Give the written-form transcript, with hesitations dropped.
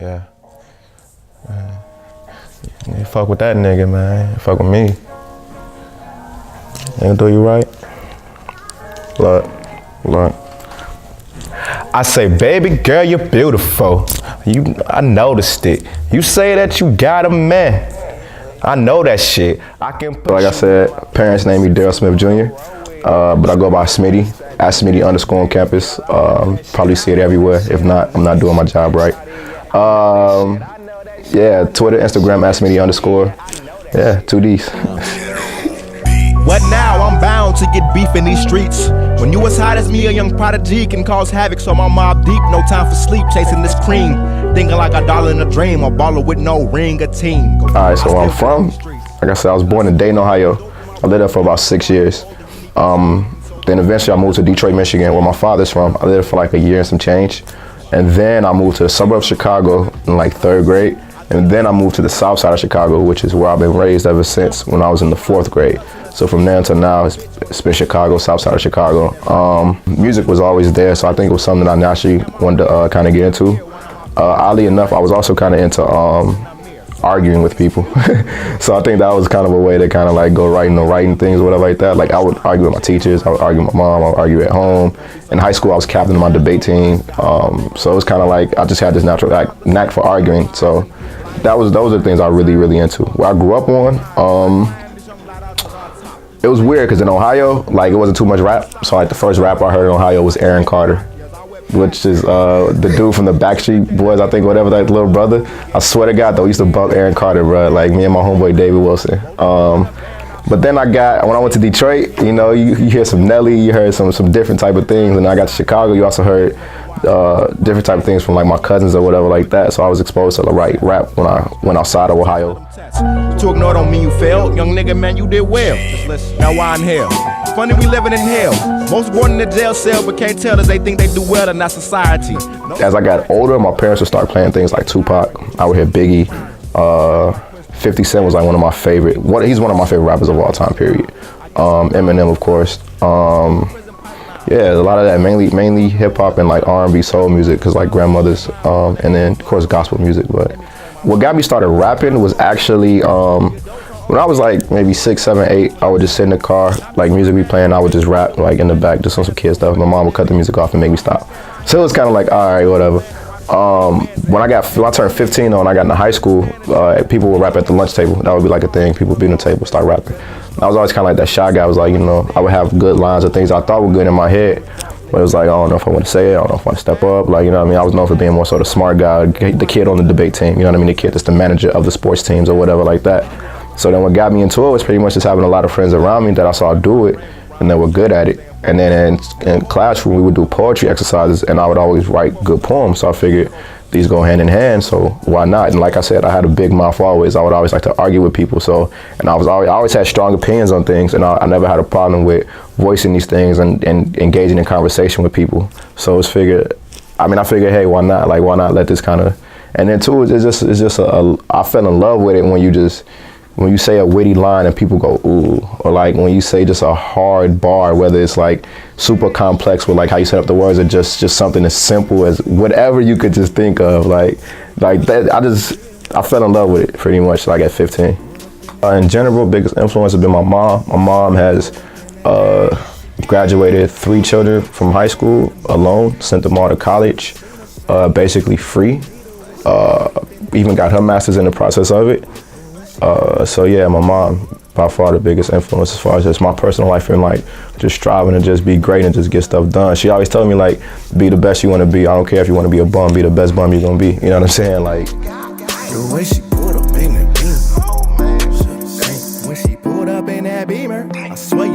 Yeah. You fuck with that nigga, man. You fuck with me. Nigga do you right. Look. I say, baby girl, you're beautiful. I noticed it. You say that you got a man. I know that shit. Like I said, parents name me Darryl Smith Jr., but I go by Smiddy, @Smiddy_ on campus. Probably see it everywhere. If not, I'm not doing my job right. Yeah, Twitter, Instagram, @Smiddy_. Yeah, 2Ds. What now? I'm bound to get beef in these streets. When you as hot as me, a young prodigy can cause havoc, so my mob deep. No time for sleep, chasing this cream. Thinking like a dollar in a dream, a baller with no ring, a team. Alright, so where I'm from, like I said, I was born in Dayton, Ohio. I lived there for about 6 years. Then eventually I moved to Detroit, Michigan, where my father's from. I lived there for like a year and some change. And then I moved to the suburbs of Chicago in like 3rd grade. And then I moved to the south side of Chicago, which is where I've been raised ever since when I was in the 4th grade. So from there until now, it's been Chicago, south side of Chicago. Music was always there, so I think it was something I naturally wanted to kind of get into. Oddly enough, I was also kind of into arguing with people. So I think that was kind of a way to kind of like go writing things or whatever like that. Like I would argue with my teachers, I would argue with my mom, I would argue at home. In high school, I was captain of my debate team. So it was kind of like, I just had this natural knack for arguing. So those are the things I really into. Where I grew up on, it was weird because in Ohio, like it wasn't too much rap. So like the first rapper I heard in Ohio was Aaron Carter, which is the dude from the Backstreet Boys, I think, whatever, like little brother. I swear to God, though, I used to bump Aaron Carter, bro, like me and my homeboy David Wilson. But then when I went to Detroit, you know, you hear some Nelly, you heard some different type of things, and I got to Chicago, you also heard different type of things from like my cousins or whatever like that. So I was exposed to the rap when I went outside of Ohio. To ignore don't mean you failed. Young nigga, man, you did well. Just listen. Now why in hell? Funny we living in hell. Most born in the jail cell but can't tell us they think they do well in our society. As I got older, my parents would start playing things like Tupac. I would hear Biggie. 50 Cent was like one of my favorite. He's one of my favorite rappers of all time, period. Eminem, of course. Yeah, a lot of that, mainly hip hop and like R&B soul music, cause like grandmothers, and then of course gospel music. But what got me started rapping was actually when I was like maybe 6, 7, 8. I would just sit in the car, like music be playing, I would just rap like in the back, just on some kid stuff. My mom would cut the music off and make me stop. So it was kind of like, all right, whatever. When I turned 15 though, and I got into high school, people would rap at the lunch table. That would be like a thing. People would be on the table, start rapping. I was always kind of like that shy guy. I was like, you know, I would have good lines of things I thought were good in my head, but it was like, I don't know if I want to say it, I don't know if I want to step up, like, you know what I mean? I was known for being more sort of smart guy, the kid on the debate team, you know what I mean? The kid that's the manager of the sports teams or whatever like that. So then what got me into it was pretty much just having a lot of friends around me that I saw do it, and they were good at it. And then in classroom, we would do poetry exercises, and I would always write good poems, so I figured these go hand in hand, so why not? And like I said, I had a big mouth always. I would always like to argue with people, and I always had strong opinions on things, and I never had a problem with voicing these things and engaging in conversation with people. So I figured, hey, why not? Like, why not let this kind of, and then too, I fell in love with it when you say a witty line and people go, ooh, or like when you say just a hard bar, whether it's like super complex with like how you set up the words or just something as simple as whatever you could just think of, like that. I fell in love with it pretty much like at 15. In general, biggest influence has been my mom. My mom has graduated 3 children from high school alone, sent them all to college, basically free, even got her master's in the process of it. So yeah, my mom, by far the biggest influence as far as just my personal life and like just striving to just be great and just get stuff done. She always told me like, be the best you want to be. I don't care if you want to be a bum, be the best bum you're going to be. You know what I'm saying? Like, the way she pulled up in that beamer, when she pulled up in that beamer, I swear